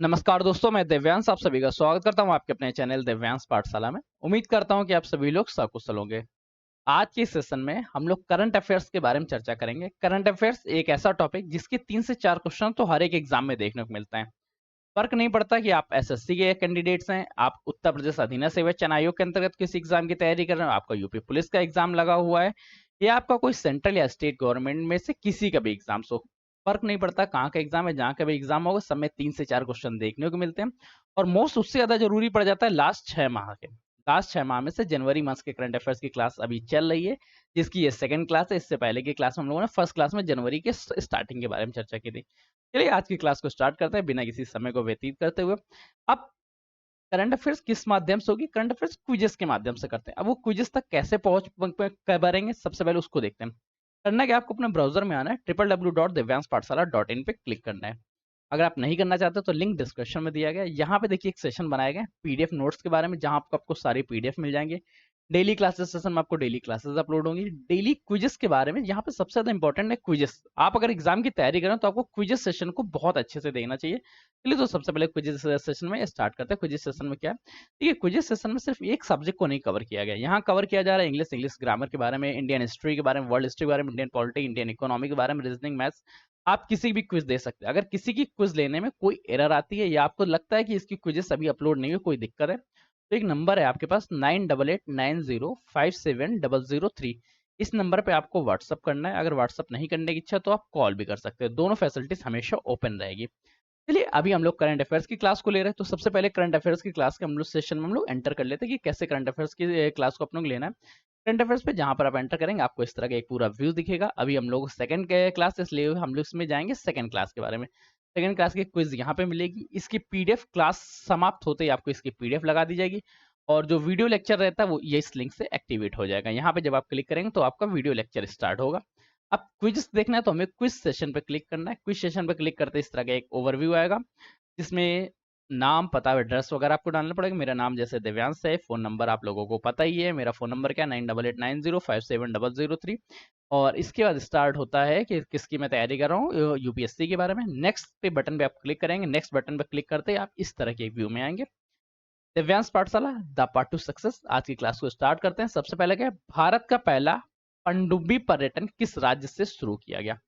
नमस्कार दोस्तों, मैं दिव्यांश आप सभी का स्वागत करता हूं आपके अपने चैनल दिव्यांश पाठशाला में। उम्मीद करता हूं कि आप सभी लोग सकुशल होंगे। आज के सेशन में हम लोग करंट अफेयर्स के बारे में चर्चा करेंगे। करंट अफेयर्स एक ऐसा टॉपिक जिसके 3 से 4 क्वेश्चन तो हर एक एग्जाम में देखने को मिलता है। फर्क नहीं पड़ता कि आप एसएससी के कैंडिडेट्स हैं, आप उत्तर प्रदेश अधीनस्थ सेवा चयन आयोग के अंतर्गत किसी एग्जाम की तैयारी कर रहे हो, आपका यूपी पुलिस का एग्जाम लगा हुआ है, या आपका कोई सेंट्रल या स्टेट गवर्नमेंट में से किसी का भी एग्जाम हो। फर्क नहीं पड़ता कहाँ का एग्जाम है, जहाँ का भी एग्जाम होगा सब में 3 से 4 क्वेश्चन देखने को मिलते हैं। और मोस्ट उससे ज्यादा जरूरी पड़ जाता है लास्ट 6 माह में से जनवरी मास के करंट अफेयर्स की क्लास अभी चल रही है, जिसकी ये सेकंड क्लास है। इससे पहले की क्लास में हम लोगों ने फर्स्ट क्लास में जनवरी के स्टार्टिंग के बारे में चर्चा की थी। चलिए आज की क्लास को स्टार्ट करते हैं बिना किसी समय को व्यतीत करते हुए। अब करंट अफेयर्स किस माध्यम से होगी? करंट अफेयर्स क्विजेस के माध्यम से करते हैं। अब वो क्विजेस तक कैसे करेंगे, सबसे पहले उसको देखते हैं। करना क्या, आपको अपने ब्राउजर में आना है, www.divyans.pathshala.in पे क्लिक करना है। अगर आप नहीं करना चाहते तो लिंक डिस्क्रिप्शन में दिया गया है। यहाँ पे देखिए एक सेशन बनाया गया है पीडीएफ नोट्स के बारे में, जहाँ आपको सारी पीडीएफ मिल जाएंगे। डेली क्लासेस सेशन में आपको डेली क्लासेस अपलोड होंगी। डेली क्विजेस के बारे में यहाँ पे सबसे ज्यादा इंपॉर्टेंट है क्विजेस। आप अगर एग्जाम की तैयारी करें तो आपको क्विजेस सेशन को बहुत अच्छे से देखना चाहिए। चलिए तो सबसे पहले क्विजेस सेशन में स्टार्ट करते हैं। क्विजेस सेशन में क्या है, देखिए क्विजेस सेशन में सिर्फ एक सब्जेक्ट को नहीं कवर किया गया। यहाँ कवर किया जा रहा है इंग्लिश ग्रामर के बारे में, इंडियन हिस्ट्री के बारे में, वर्ल्ड हिस्ट्री के बारे में, इंडियन पॉलिटी, इंडियन इकोनॉमी के बारे में, रीजनिंग, मैथ्स। आप किसी भी क्विज दे सकते हैं। अगर किसी की क्विज लेने में कोई एरर आती है या आपको लगता है कि इसकी क्विजेस अभी अपलोड नहीं हुई, कोई दिक्कत है, तो एक नंबर है आपके पास 9889057003। इस नंबर पे आपको व्हाट्सअप करना है। अगर व्हाट्सअप नहीं करने की इच्छा तो आप कॉल भी कर सकते हैं। दोनों फैसिलिटीज हमेशा ओपन रहेगी। चलिए अभी हम लोग करंट अफेयर्स की क्लास को ले रहे हैं, तो सबसे पहले करंट अफेयर्स की क्लास के हम लोग सेशन में हम लोग एंटर कर लेते हैं कि कैसे करंट अफेयर्स की क्लास को अपने को लेना है। करंट अफेयर्स पे जहां पर आप एंटर करेंगे आपको इस तरह का एक पूरा व्यू दिखेगा। अभी हम लोग सेकंड क्लास इसलिए हम लोग इसमें जाएंगे सेकंड क्लास के बारे में। सेकंड क्लास की क्विज यहाँ पे मिलेगी। इसकी पीडीएफ क्लास समाप्त होते ही आपको इसकी पीडीएफ लगा दी जाएगी, और जो वीडियो लेक्चर रहता है वो ये इस लिंक से एक्टिवेट हो जाएगा। यहाँ पे जब आप क्लिक करेंगे तो आपका वीडियो लेक्चर स्टार्ट होगा। अब क्विज देखना है तो हमें क्विज सेशन पे क्लिक करना है। क्विज सेशन पे क्लिक करते इस तरह का एक ओवरव्यू आएगा, जिसमें नाम, पता, एड्रेस वगैरह आपको डालना पड़ेगा। मेरा नाम जैसे दिव्यांश है, फोन नंबर आप लोगों को पता ही है। मेरा फोन नंबर क्या है, 9889057003। और इसके बाद स्टार्ट होता है कि किसकी मैं तैयारी कर रहा हूँ, यूपीएससी के बारे में। नेक्स्ट पे बटन पे आप क्लिक करेंगे। नेक्स्ट बटन पे क्लिक करते ही आप इस तरह के व्यू में आएंगे। दिव्यांश पाठशाला द पार्ट टू सक्सेस। आज की क्लास को स्टार्ट करते हैं। सबसे पहले क्या है, भारत का पहला पनडुब्बी पर्यटन किस राज्य से शुरू किया गया?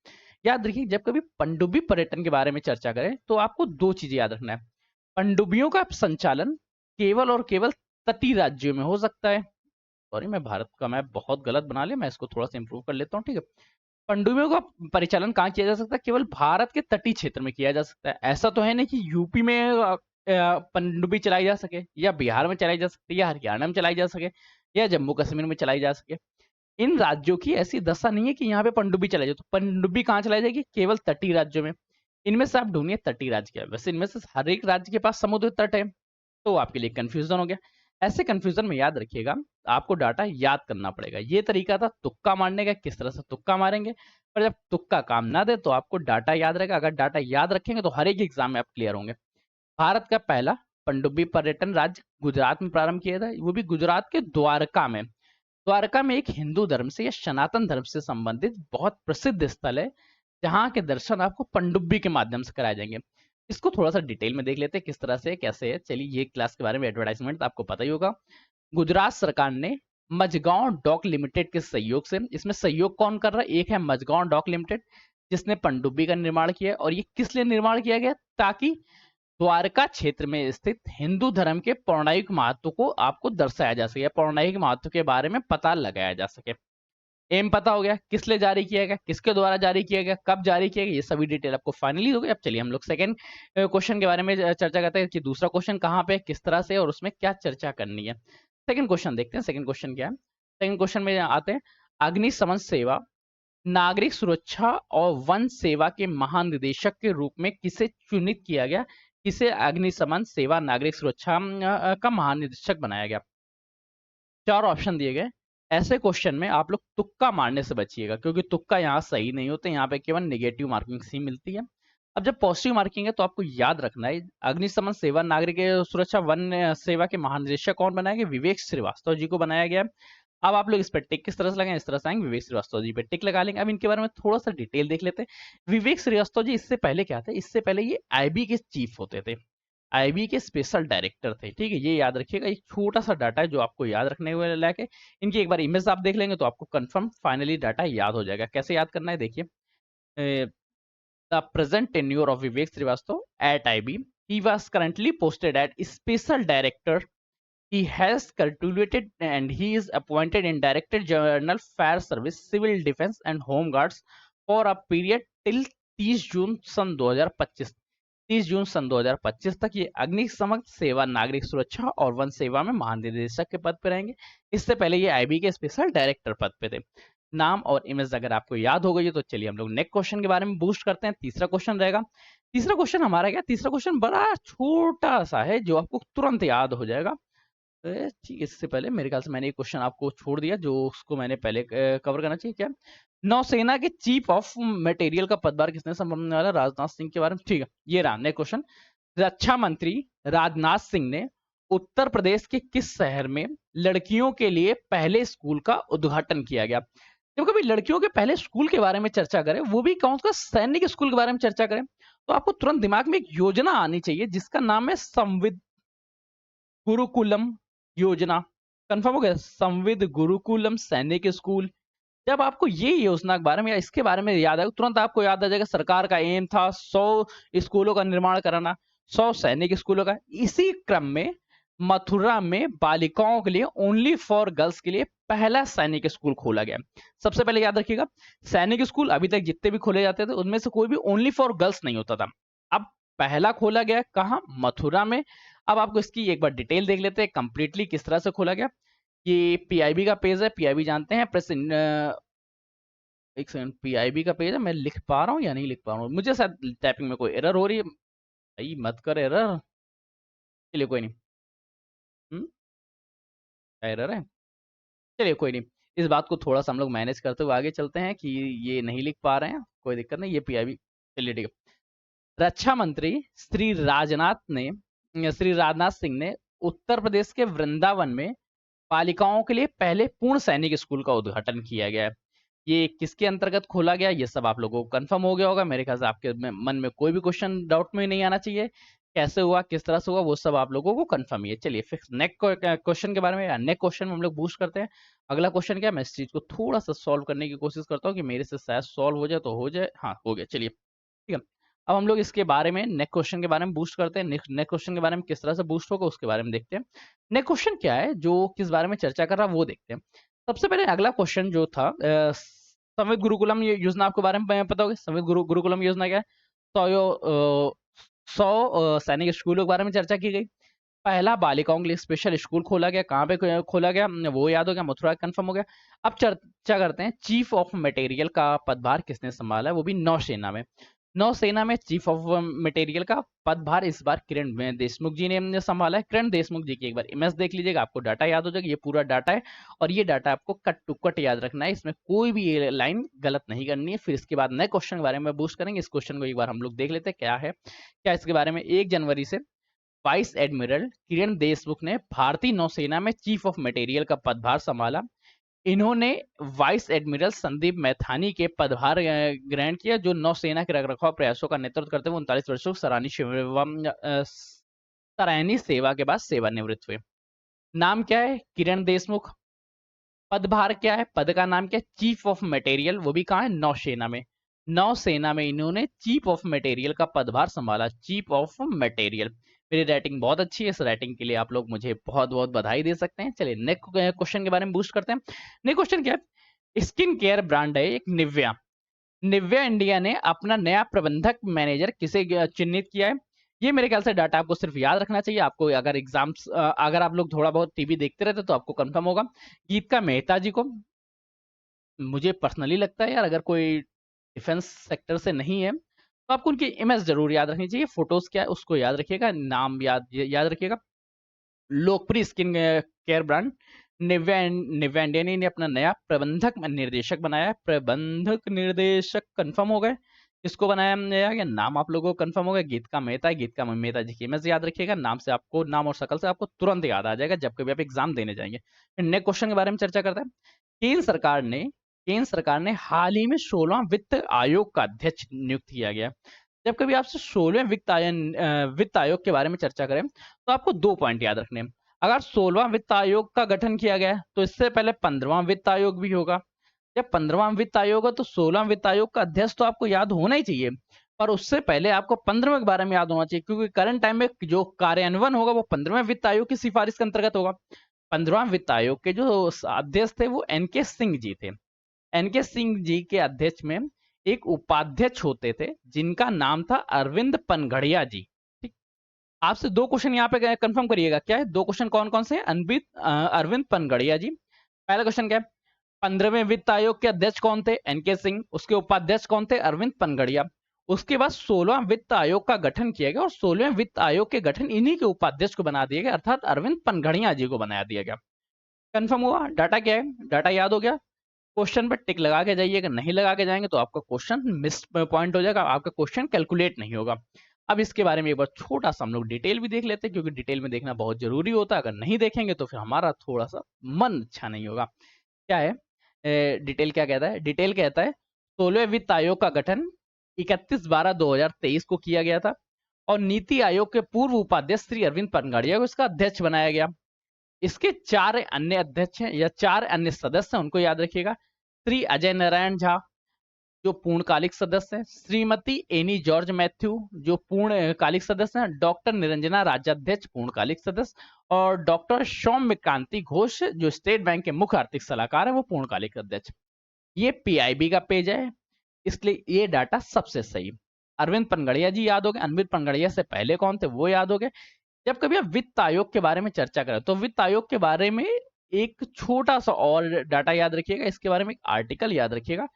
याद रखिए, जब कभी पनडुब्बी पर्यटन के बारे में चर्चा करें तो आपको दो चीजें याद रखना है। पनडुब्बियों का संचालन केवल और केवल तटीय राज्यों में हो सकता है। सॉरी, मैं भारत का मैप बहुत गलत बना लिया, मैं इसको थोड़ा सा इंप्रूव कर लेता हूँ, ठीक है। पनडुब्बियों का परिचालन कहाँ किया जा सकता है? केवल भारत के तटीय क्षेत्र में किया जा सकता है। ऐसा तो है नहीं कि यूपी में पनडुब्बी चलाई जा सके, या बिहार में चलाई जा सकती है, या हरियाणा में चलाई जा सके, या जम्मू कश्मीर में चलाई जा सके। इन राज्यों की ऐसी दशा नहीं है कि यहाँ पे पनडुब्बी चलाई जाए। तो पनडुब्बी कहाँ चलाई जाएगी? केवल तटीय राज्यों में। इनमें से आप ढूंढिए तटीय राज्य क्या है। वैसे इनमें से हर एक राज्य के पास समुद्र तट है, तो आपके लिए कंफ्यूजन हो गया। ऐसे कंफ्यूजन में याद रखिएगा, आपको डाटा याद करना पड़ेगा। ये तरीका था तुक्का मारने का, किस तरह से तुक्का मारेंगे। पर जब तुक्का काम ना दे तो आपको डाटा याद रहेगा। अगर डाटा याद रखेंगे तो हर एक एग्जाम में आप क्लियर होंगे। भारत का पहला पनडुब्बी पर्यटन राज्य गुजरात में प्रारंभ किया था, वो भी गुजरात के द्वारका में। द्वारका में एक हिंदू धर्म से या सनातन धर्म से संबंधित बहुत प्रसिद्ध स्थल है, जहाँ के दर्शन आपको पनडुब्बी के माध्यम से कराए जाएंगे। इसको थोड़ा सा डिटेल में देख लेते हैं किस तरह से कैसे है। चलिए, ये क्लास के बारे में एडवर्टाइजमेंट तो आपको पता ही होगा। गुजरात सरकार ने मझगांव डॉक लिमिटेड के सहयोग से, इसमें सहयोग कौन कर रहा है? एक है मझगांव डॉक लिमिटेड, जिसने पनडुब्बी का निर्माण किया। और ये किस लिए निर्माण किया गया? ताकि द्वारका क्षेत्र में स्थित हिंदू धर्म के पौराणिक महत्व को आपको दर्शाया जा सके, पौराणिक महत्व के बारे में पता लगाया जा सके। एम पता हो गया, किस लिए जारी किया गया, किसके द्वारा जारी किया गया, कब जारी किया गया, ये सभी डिटेल आपको फाइनली हो गई। अब चलिए हम लोग सेकंड क्वेश्चन के बारे में चर्चा करते हैं कि दूसरा क्वेश्चन कहाँ पे, किस तरह से, और उसमें क्या चर्चा करनी है। सेकंड क्वेश्चन देखते हैं। सेकंड क्वेश्चन क्या है? सेकंड क्वेश्चन में आते हैं, अग्निशमन सेवा, नागरिक सुरक्षा और वन सेवा के महानिदेशक के रूप में किसे चुनित किया गया? किसे अग्निशमन सेवा नागरिक सुरक्षा का महानिदेशक बनाया गया? चार ऑप्शन दिए गए। ऐसे क्वेश्चन में आप लोग तुक्का मारने से बचिएगा, क्योंकि तुक्का यहाँ सही नहीं होते। यहाँ पे केवल नेगेटिव मार्किंग ही मिलती है। अब जब पॉजिटिव मार्किंग है तो आपको याद रखना है, अग्निशमन सेवा नागरिक सुरक्षा वन सेवा के महानिदेशक कौन बनाया गया? विवेक श्रीवास्तव जी को बनाया गया। अब आप लोग इस पर टिक किस तरह से लगाएंगे? इस तरह से आएंगे, विवेक श्रीवास्तव जी पे टिक लगा लेंगे। अब इनके बारे में थोड़ा सा डिटेल देख लेते हैं। विवेक श्रीवास्तव जी इससे पहले क्या थे? इससे पहले ये आईबी के चीफ होते थे। आईबी के स्पेशल डायरेक्टर थे। ठीक है, ये याद रखिएगा, एक छोटा सा डाटा है जो आपको याद रखने हुए लायक है। इनकी एक बार इमेज आप देख लेंगे तो आपको कंफर्म फाइनली डाटा याद हो जाएगा। कैसे याद करना है देखिए, the present tenure of Vivek Srivastava at IB, he was currently posted at special director. He has cultivated and he is appointed in Director General Fire Service, Civil Defense and Home Guards for a period till 30 जून सन 2025। 30 जून सन 2025 तक ये अग्निशमन सेवा, नागरिक सुरक्षा और one सेवा में महानिदेशक के पद पर रहेंगे। इससे पहले ये आईबी के स्पेशल डायरेक्टर पद पे थे। नाम और इमेज अगर आपको याद हो गई है तो चलिए हम लोग नेक्स्ट क्वेश्चन के बारे में बूस्ट करते हैं। तीसरा क्वेश्चन रहेगा। तीसरा क्वेश्चन हमारा क्या, तीसरा क्वेश्चन बड़ा छोटा सा है जो आपको तुरंत याद हो जाएगा। ठीक, इससे पहले मेरे ख्याल से मैंने एक क्वेश्चन आपको छोड़ दिया जो उसको मैंने पहले कवर करना चाहिए। क्या, नौसेना के चीफ ऑफ मटेरियल का पदभार किसने संभालने वाला? राजनाथ सिंह के बारे में। ठीक है, ये रहा नेक्स्ट क्वेश्चन। रक्षा मंत्री राजनाथ सिंह ने उत्तर प्रदेश के किस शहर में लड़कियों के लिए पहले स्कूल का उद्घाटन किया गया? जब कभी लड़कियों के पहले स्कूल के बारे में चर्चा करें, वो भी कौन सा सैनिक स्कूल के बारे में चर्चा करें, तो आपको तुरंत दिमाग में एक योजना आनी चाहिए जिसका नाम है संविद गुरुकुलम योजना। कंफर्म हो गया, संविद गुरुकुलम सैनिक स्कूल। जब आपको ये योजना के बारे में या इसके बारे में याद आएगा, तुरंत आपको याद आ जाएगा सरकार का एम था 100 स्कूलों का निर्माण कराना, 100 सैनिक स्कूलों का। इसी क्रम में मथुरा में बालिकाओं के लिए, ओनली फॉर गर्ल्स के लिए पहला सैनिक स्कूल खोला गया। सबसे पहले याद रखिएगा, सैनिक स्कूल अभी तक जितने भी खोले जाते थे उनमें से कोई भी ओनली फॉर गर्ल्स नहीं होता था। अब पहला खोला गया कहाँ? मथुरा में। अब आपको इसकी एक बार डिटेल देख लेते हैं कंप्लीटली किस तरह से खोला गया। ये पीआईबी का पेज है, पीआईबी जानते हैं, प्रेस एक सेकंड, पीआईबी का पेज है। मैं लिख पा रहा हूँ या नहीं लिख पा रहा हूँ, मुझे शायद टाइपिंग में कोई एरर हो रही है। भाई मत कर एरर, चलिए कोई नहीं। एरर है, चलिए कोई नहीं। इस बात को थोड़ा सा हम लोग मैनेज करते हुए आगे चलते हैं कि ये नहीं लिख पा रहे हैं, कोई दिक्कत नहीं, ये पीआईबी। चलिए ठीक है। रक्षा मंत्री श्री राजनाथ सिंह ने उत्तर प्रदेश के वृंदावन में बालिकाओं के लिए पहले पूर्ण सैनिक स्कूल का उद्घाटन किया गया है। ये किसके अंतर्गत खोला गया, ये सब आप लोगों को कंफर्म हो गया होगा। मेरे ख्याल से आपके मन में कोई भी क्वेश्चन डाउट में नहीं आना चाहिए। कैसे हुआ, किस तरह से हुआ, वो सब आप लोगों को कंफर्म ही है। चलिए फिर नेक्स्ट क्वेश्चन के बारे में, नेक्स्ट क्वेश्चन में हम लोग बूस्ट करते हैं। अगला क्वेश्चन क्या, मैं इस चीज को थोड़ा सा सॉल्व करने की कोशिश करता हूँ कि मेरे से शायद सॉल्व हो जाए तो हो जाए। हाँ हो गया, चलिए ठीक है। अब हम लोग इसके बारे में नेक्स्ट क्वेश्चन के बारे में बूस्ट करते हैं। नेक्स्ट क्वेश्चन के बारे में किस तरह से बूस्ट होगा उसके बारे में देखते हैं। नेक्स्ट क्वेश्चन क्या है जो किस बारे में चर्चा कर रहा है वो देखते हैं। सबसे पहले अगला क्वेश्चन जो था, संविद गुरुकुलम योजना आपके बारे में पता होगा। संविद गुरुकुलम योजना क्या है? 100 सैनिक स्कूलों के बारे में चर्चा की गई। पहला बालिकाओं के लिए स्पेशल स्कूल खोला गया, कहाँ पे खोला गया वो याद हो गया, मथुरा कंफर्म हो गया। अब चर्चा करते हैं चीफ ऑफ मटेरियल का पदभार किसने संभाला है, वो भी नौसेना में। नौसेना में चीफ ऑफ मटेरियल का पदभार इस बार किरण देशमुख जी ने संभाला है। किरण देशमुख जी की एक बार इमेज देख लीजिएगा, आपको डाटा याद हो जाएगा। ये पूरा डाटा है और ये डाटा आपको कट टू कट याद रखना है, इसमें कोई भी ये लाइन गलत नहीं करनी है। फिर इसके बाद नए क्वेश्चन के बारे में बूस्ट करेंगे। इस क्वेश्चन को एक बार हम लोग देख लेते हैं क्या है। क्या इसके बारे में, 1 जनवरी से वाइस एडमिरल किरण देशमुख ने भारतीय नौसेना में चीफ ऑफ मटेरियल का पदभार संभाला। इन्होंने वाइस एडमिरल संदीप मैथानी के पदभार ग्रहण किया, जो नौसेना के रखरखाव प्रयासों का नेतृत्व करते हुए 39 वर्षों सराहनीय सेवा के बाद सेवानिवृत्त हुए। नाम क्या है? किरण देशमुख। पदभार क्या है? पद का नाम क्या है? चीफ ऑफ मटेरियल, वो भी कहाँ है? नौसेना में। नौसेना में इन्होंने चीफ ऑफ मटेरियल का पदभार संभाला, चीफ ऑफ मटेरियल। मेरी राइटिंग बहुत अच्छी है, इस राइटिंग के लिए आप लोग मुझे बहुत बहुत बधाई दे सकते हैं। चलिए नेक्स्ट क्वेश्चन के बारे में बूस्ट करते हैं। नेक्स्ट क्वेश्चन क्या है? स्किन केयर ब्रांड है एक निव्या। निव्या इंडिया ने अपना नया प्रबंधक मैनेजर किसे चिन्हित किया है? ये मेरे ख्याल से डाटा आपको सिर्फ याद रखना चाहिए। आपको अगर एग्जाम्स, अगर आप लोग थोड़ा बहुत टीवी देखते रहते तो आपको कंफर्म होगा। गीतिका मेहता जी को मुझे पर्सनली लगता है यार, अगर कोई डिफेंस सेक्टर से नहीं है तो आपको उनकी इमेज जरूर याद रखनी चाहिए। फोटोज क्या है उसको याद रखिएगा, नाम याद रखिएगा। लोकप्रिय skin care brand Nivea India ने अपना नया प्रबंधक निर्देशक बनाया है। प्रबंधक निर्देशक कंफर्म हो गए, इसको बनाया गया। नाम आप लोगों को कंफर्म हो गया, गीतिका मेहता। गीतिका मेहता जी की इमेज याद रखिएगा, नाम से आपको, नाम और शकल से आपको तुरंत याद आ जाएगा जब कभी आप एग्जाम देने जाएंगे। नेक्स्ट क्वेश्चन के बारे में चर्चा करते हैं। केंद्र सरकार ने हाल ही में 16वां वित्त आयोग का अध्यक्ष नियुक्त किया गया। जब कभी आपसे 16वें वित्त आयोग के बारे में चर्चा करें तो आपको 2 पॉइंट याद रखने हैं। अगर 16वां वित्त आयोग का गठन किया गया है तो इससे पहले 15वां वित्त आयोग भी होगा। जब 15वां वित्त आयोग है तो 16वां वित्त आयोग का अध्यक्ष तो आपको याद होना ही चाहिए, पर उससे पहले आपको 15वें के बारे में याद होना चाहिए, क्योंकि करंट टाइम में जो कार्यान्वयन होगा वो 15वें वित्त आयोग की सिफारिश के अंतर्गत होगा। 15वां वित्त आयोग के जो अध्यक्ष थे वो एनके सिंह जी थे। एनके सिंह जी के अध्यक्ष में एक उपाध्यक्ष होते थे जिनका नाम था अरविंद पनघड़िया जी। ठीक। आपसे 2 क्वेश्चन यहाँ पे कंफर्म करिएगा, क्या है 2 क्वेश्चन कौन कौन से हैं? अरविंद पनघड़िया जी। पहला क्वेश्चन क्या है? 15वें वित्त आयोग के अध्यक्ष कौन थे? एनके सिंह। उसके उपाध्यक्ष कौन थे? अरविंद पनघड़िया। उसके बाद 16वां वित्त आयोग का गठन किया गया और 16वें वित्त आयोग के गठन इन्हीं के उपाध्यक्ष को बना दिया गया, अर्थात अरविंद पनघड़िया जी को बनाया दिया गया। कंफर्म हुआ? डाटा क्या है? डाटा याद हो गया? क्वेश्चन पर टिक लगा के जाइए, अगर नहीं लगा के जाएंगे तो आपका क्वेश्चन मिस पॉइंट हो जाएगा, आपका क्वेश्चन कैलकुलेट नहीं होगा। अब इसके बारे में एक बार छोटा सा हम लोग डिटेल भी देख लेते हैं, क्योंकि डिटेल में देखना बहुत जरूरी होता है। अगर नहीं देखेंगे तो फिर हमारा थोड़ा सा मन अच्छा नहीं होगा। क्या है डिटेल? क्या कहता है? डिटेल कहता है 16वें वित्त आयोग का गठन 31/12/2023 को किया गया था और नीति आयोग के पूर्व उपाध्यक्ष श्री अरविंद पनघड़िया को इसका अध्यक्ष बनाया गया। इसके 4 अन्य अध्यक्ष हैं या 4 अन्य सदस्य हैं, उनको याद रखिएगा। श्री अजय नारायण झा जो पूर्णकालिक सदस्य हैं, श्रीमती एनी जॉर्ज मैथ्यू जो पूर्णकालिक सदस्य हैं, डॉक्टर निरंजना राज्याध्यक्ष पूर्णकालिक सदस्य, और डॉक्टर सौम्य कांति घोष जो स्टेट बैंक के मुख्य आर्थिक सलाहकार है वो पूर्णकालिक अध्यक्ष। ये पीआईबी का पेज है, इसलिए ये डाटा सबसे सही। अरविंद पनघड़िया जी याद हो गए। अरविंद पनघड़िया से पहले कौन थे वो याद हो गए। जब कभी आप वित्त आयोग के बारे में चर्चा करें तो वित्त आयोग के बारे में एक छोटा सा और डाटा याद रखिएगा, इसके बारे में एक आर्टिकल याद रखिएगा।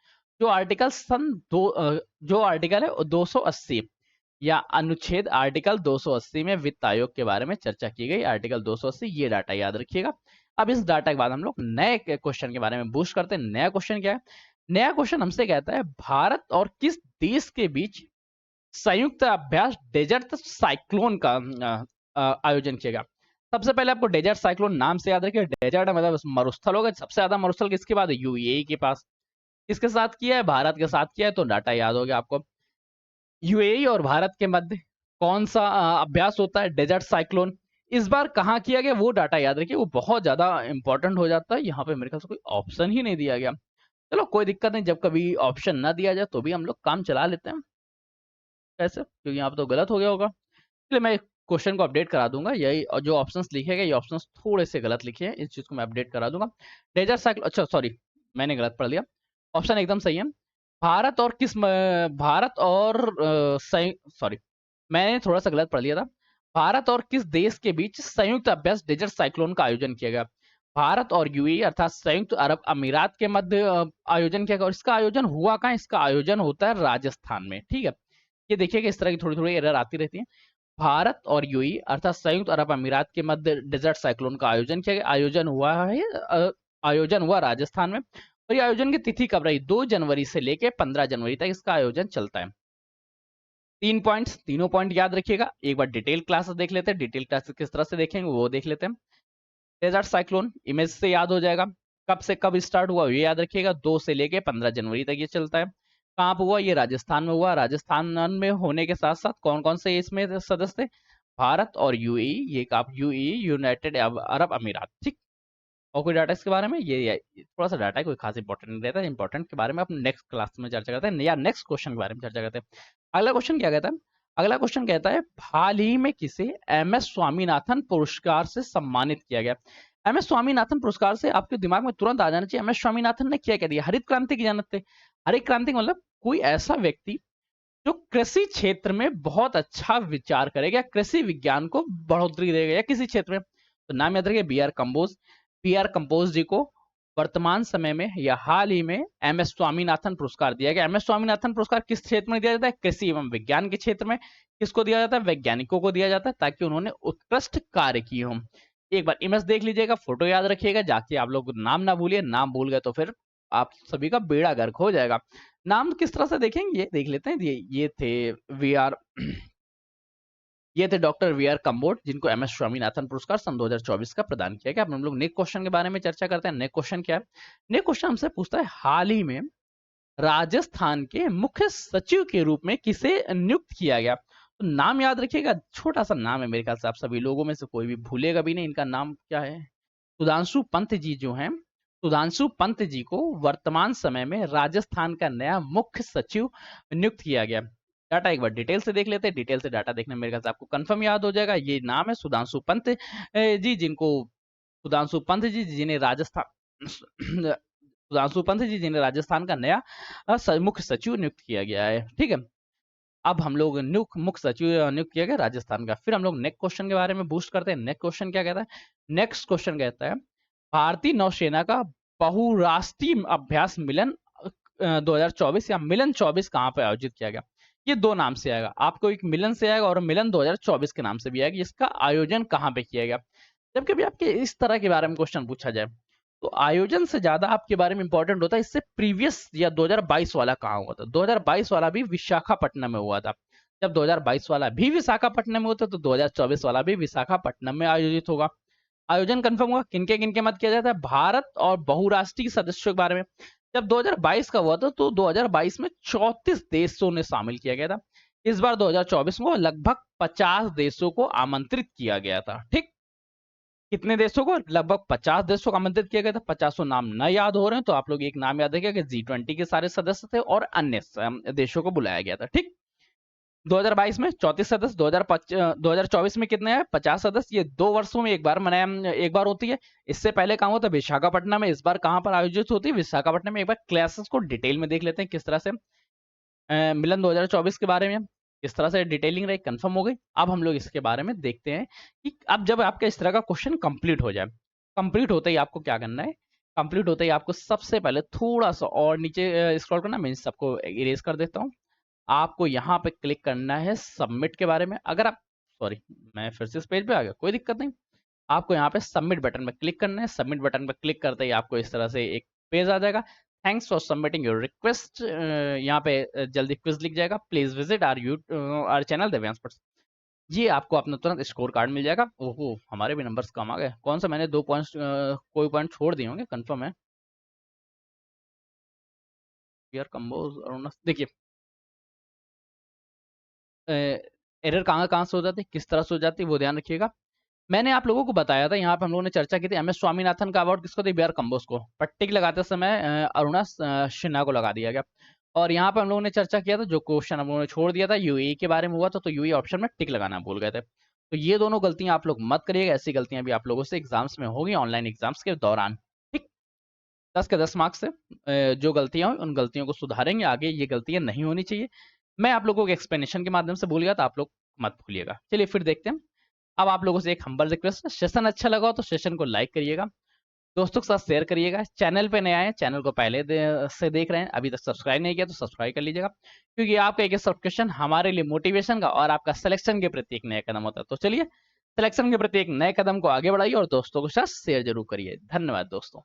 जो आर्टिकल जो आर्टिकल है 280 या अनुच्छेद आर्टिकल 280 में वित्त आयोग के बारे में चर्चा की गई, आर्टिकल 280, ये डाटा याद रखिएगा। अब इस डाटा के बाद हम लोग नए क्वेश्चन के बारे में बूस्ट करते हैं। नया क्वेश्चन क्या है? नया क्वेश्चन हमसे कहता है भारत और किस देश के बीच संयुक्त अभ्यास डेजर्ट साइक्लोन का आयोजन किया गया। सबसे पहले आपको डेजर्ट साइक्लोन नाम से याद रखिए, डेजर्ट मतलब मरुस्थल होगा। सबसे ज्यादा मरुस्थल किसके बाद? यूएई के पास। किसके साथ किया है? भारत के साथ किया है, तो डाटा याद हो गया आपको। यूएई और भारत के मध्य कौन सा अभ्यास होता है? Desert cyclone. इस बार कहाँ किया गया वो डाटा याद रखिए, वो बहुत ज्यादा इंपॉर्टेंट हो जाता है। यहाँ पे मेरे ख्याल से कोई ऑप्शन ही नहीं दिया गया। चलो कोई दिक्कत नहीं, जब कभी ऑप्शन ना दिया जाए तो भी हम लोग काम चला लेते हैं कैसे, क्योंकि यहाँ पे तो गलत हो गया होगा। इसलिए मैं क्वेश्चन को अपडेट करा दूंगा। यही और जो ऑप्शंस लिखे गए ये ऑप्शंस थोड़े से गलत लिखे हैं, इस चीज को मैं अपडेट करा दूंगा। डेजर्ट साइक्लोन, अच्छा सॉरी मैंने गलत पढ़ लिया। ऑप्शन एकदम सही है। भारत और किस भारत और सॉरी मैंने थोड़ा सा गलत पढ़ लिया था। भारत और किस देश के बीच संयुक्त अभ्यास डेजर्ट साइक्लोन का आयोजन किया गया? भारत और यूएई अर्थात संयुक्त अरब अमीरात के मध्य आयोजन किया गया। और इसका आयोजन हुआ कहाँ? इसका आयोजन होता है राजस्थान में। ठीक है, ये देखिएगा इस तरह की थोड़ी थोड़ी एरर आती रहती है। भारत और यूएई अर्थात संयुक्त अरब अमीरात के मध्य डेजर्ट साइक्लोन का आयोजन किया गया। आयोजन हुआ है आयोजन हुआ राजस्थान में। और ये आयोजन की तिथि कब रही? 2 जनवरी से लेके 15 जनवरी तक इसका आयोजन चलता है। 3 पॉइंट्स, तीनों पॉइंट याद रखिएगा। एक बार डिटेल क्लासेस देख लेते हैं, डिटेल क्लासेस किस तरह से देखेंगे वो देख लेते हैं। डेजर्ट साइक्लोन इमेज से याद हो जाएगा। कब से कब स्टार्ट हुआ ये याद रखिएगा, 2 से लेके 15 जनवरी तक ये चलता है। कहाँ पे हुआ? ये राजस्थान में हुआ। राजस्थान में होने के साथ साथ कौन कौन से इसमें सदस्य थे? भारत और यूएई। ये आप यूएई यूनाइटेड अरब अमीरात। ठीक। और कोई डाटा इसके बारे में? ये थोड़ा सा डाटा है, कोई खास इंपॉर्टेंट नहीं रहता है। इंपॉर्टेंट के बारे में अपन नेक्स्ट क्लास में चर्चा करते हैं या नेक्स्ट क्वेश्चन के बारे में चर्चा करते हैं। अगला क्वेश्चन क्या कहता है? अगला क्वेश्चन कहता है हाल ही में किसे एमएस स्वामीनाथन पुरस्कार से सम्मानित किया गया? एमएस स्वामीनाथन पुरस्कार से आपके दिमाग में तुरंत आ जाना चाहिए एमएस स्वामीनाथन ने क्या दिया? हरित क्रांति की जानत थे। हरित क्रांति मतलब कोई ऐसा व्यक्ति जो कृषि क्षेत्र में बहुत अच्छा विचार करेगा, कृषि विज्ञान को बढ़ोतरी देगा या किसी क्षेत्र में। तो नाम याद रखिए B R Kamboj. B R Kamboj ji को वर्तमान समय में या हाल ही में एम एस स्वामीनाथन पुरस्कार दिया गया। एम एस स्वामीनाथन पुरस्कार किस क्षेत्र में दिया जाता है? कृषि एवं विज्ञान के क्षेत्र में। किसको दिया जाता है? वैज्ञानिकों को दिया जाता है, ताकि उन्होंने उत्कृष्ट कार्य किए हों। एक बार इमेज देख लीजिएगा, फोटो याद रखिएगा, जाके आप लोग नाम ना भूलिए। नाम भूल गए तो फिर आप सभी का बेड़ा गर्क हो जाएगा। नाम किस तरह से देखेंगे ये देख लेते हैं। ये थे वी आर ये थे डॉक्टर वी आर कंबोज, जिनको एम एस स्वामीनाथन पुरस्कार सन 2024 का प्रदान किया गया। अब हम लोग नेक्स्ट क्वेश्चन के बारे में चर्चा करते हैं। नेक्स्ट क्वेश्चन क्या है? नेक्स्ट क्वेश्चन हमसे पूछता है हाल ही में राजस्थान के मुख्य सचिव के रूप में किसे नियुक्त किया गया? तो नाम याद रखिएगा, छोटा सा नाम है, मेरे ख्याल से आप सभी लोगों में से कोई भी भूलेगा भी नहीं। इनका नाम क्या है? सुधांशु पंत जी जो हैं, सुधांशु पंत जी को वर्तमान समय में राजस्थान का नया मुख्य सचिव नियुक्त किया गया। डाटा एक बार डिटेल से देख लेते हैं। डिटेल से डाटा देखने में मेरे ख्याल से आपको कंफर्म याद हो जाएगा। ये नाम है सुधांशु पंत जी, जिनको सुधांशु पंत जी जिन्हें राजस्थान सुधांशु पंत जी जिन्हें राजस्थान का नया मुख्य सचिव नियुक्त किया गया है। ठीक है, अब हम लोग मुख्य सचिव नियुक्त किया गया राजस्थान का। फिर हम लोग नेक्स्ट क्वेश्चन के बारे में बूस्ट करते हैं। नेक्स्ट क्वेश्चन क्या कहता है? नेक्स्ट क्वेश्चन कहता है भारतीय नौसेना का बहुराष्ट्रीय अभ्यास मिलन 2024 या मिलन 24 कहाँ पे आयोजित किया गया? ये दो नाम से आएगा, आपको एक मिलन से आएगा और मिलन 2024 के नाम से भी आएगा। इसका आयोजन कहाँ पे किया गया? जब कभी आपके इस तरह के बारे में क्वेश्चन पूछा जाए तो आयोजन से ज्यादा आपके बारे में इंपॉर्टेंट होता है इससे प्रीवियस या 2022 वाला कहाँ हुआ था। 2022 वाला भी विशाखापट्टनम में हुआ था। जब 2022 वाला भी विशाखापट्टनम में होता तो 2024 वाला भी विशाखापट्टनम में आयोजित होगा। आयोजन कंफर्म हुआ। किनके किनके मत किया जाता है? भारत और बहुराष्ट्रीय सदस्यों के बारे में जब 2022 का हुआ था तो 2022 में 34 देशों ने शामिल किया गया था। इस बार 2024 में लगभग 50 देशों को आमंत्रित किया गया था। ठीक, कितने देशों को? लगभग 50 देशों को आमंत्रित किया गया था। 50 नाम न याद हो रहे हैं तो आप लोग एक नाम याद रखिएगा कि G20 के सारे सदस्य थे और अन्य देशों को बुलाया गया था। ठीक, 2022 में 34 सदस्य, 2024 में कितने हैं? 50 सदस्य। ये 2 वर्षों में एक बार होती है। इससे पहले कहाँ होता है? विशाखापट्टनम में। इस बार कहाँ पर आयोजित होती है? विशाखापट्टनम में। एक बार क्लासेस को डिटेल में देख लेते हैं किस तरह से मिलन 2024 के बारे में किस तरह से डिटेलिंग रही, कंफर्म हो गई। अब हम लोग इसके बारे में देखते हैं कि अब जब आपका इस तरह का क्वेश्चन कंप्लीट हो जाए, कंप्लीट होते ही आपको क्या करना है? कंप्लीट होते ही आपको सबसे पहले थोड़ा सा और नीचे स्क्रॉल करना। मैं इन सबको इरेज कर देता हूँ। आपको यहाँ पे क्लिक करना है सबमिट के बारे में। अगर आप सॉरी, मैं फिर से इस पेज पे आ गया, कोई दिक्कत नहीं। आपको यहाँ पे सबमिट बटन पे क्लिक करना है। सबमिट बटन पे क्लिक करते ही आपको इस तरह से एक पेज आ जाएगा। Thanks for submitting your request. यहाँ पे जल्दी क्विज लिख जाएगा। Please visit our channel Divyansh puts. ये आपको अपना तुरंत स्कोर कार्ड मिल जाएगा। ओहो, हमारे भी नंबर्स कम आ गए। कौन सा मैंने 2 पॉइंट्स कोई पॉइंट छोड़ दिए होंगे, कंफर्म है। यार कंबोज देखिए, एरर कहाँ कहाँ से हो जाती है, किस तरह से हो जाती है, वो ध्यान रखिएगा। मैंने आप लोगों को बताया था, यहाँ पे हम लोगों ने चर्चा की थी। एम एस स्वामीनाथन का अवार्ड किसको? बी आर कंबोज को। पट्टिक लगाते समय अरुणा सिन्हा को लगा दिया गया। और यहाँ पे हम लोगों ने चर्चा किया था, जो क्वेश्चन हम लोगों ने छोड़ दिया था यूएई के बारे में हुआ था, तो यूएई ऑप्शन में टिक लगाना भूल गए थे। तो ये दोनों गलतियां आप लोग मत करिएगा। ऐसी गलतियां भी आप लोगों से एग्जाम्स में होगी, ऑनलाइन एग्जाम्स के दौरान। ठीक, 10 के 10 मार्क्स से जो गलतियां हुई उन गलतियों को सुधारेंगे। आगे ये गलतियां नहीं होनी चाहिए। मैं आप लोगों को एक्सप्लेनेशन के माध्यम से भूल गया, तो आप लोग मत भूलिएगा। चलिए फिर देखते हैं। अब आप लोगों से एक हम्बल रिक्वेस्ट है, सेशन अच्छा लगा हो तो सेशन को लाइक करिएगा, दोस्तों के साथ शेयर करिएगा। चैनल पे नए आए हैं, चैनल को पहले से देख रहे हैं, अभी तक सब्सक्राइब नहीं किया तो सब्सक्राइब कर लीजिएगा, क्योंकि आपका एक सब्सक्रिप्शन हमारे लिए मोटिवेशन का और आपका सिलेक्शन के प्रति एक नया कदम होता है। तो चलिए, सिलेक्शन के प्रति एक नए कदम को आगे बढ़ाइए और दोस्तों के साथ शेयर जरूर करिए। धन्यवाद दोस्तों।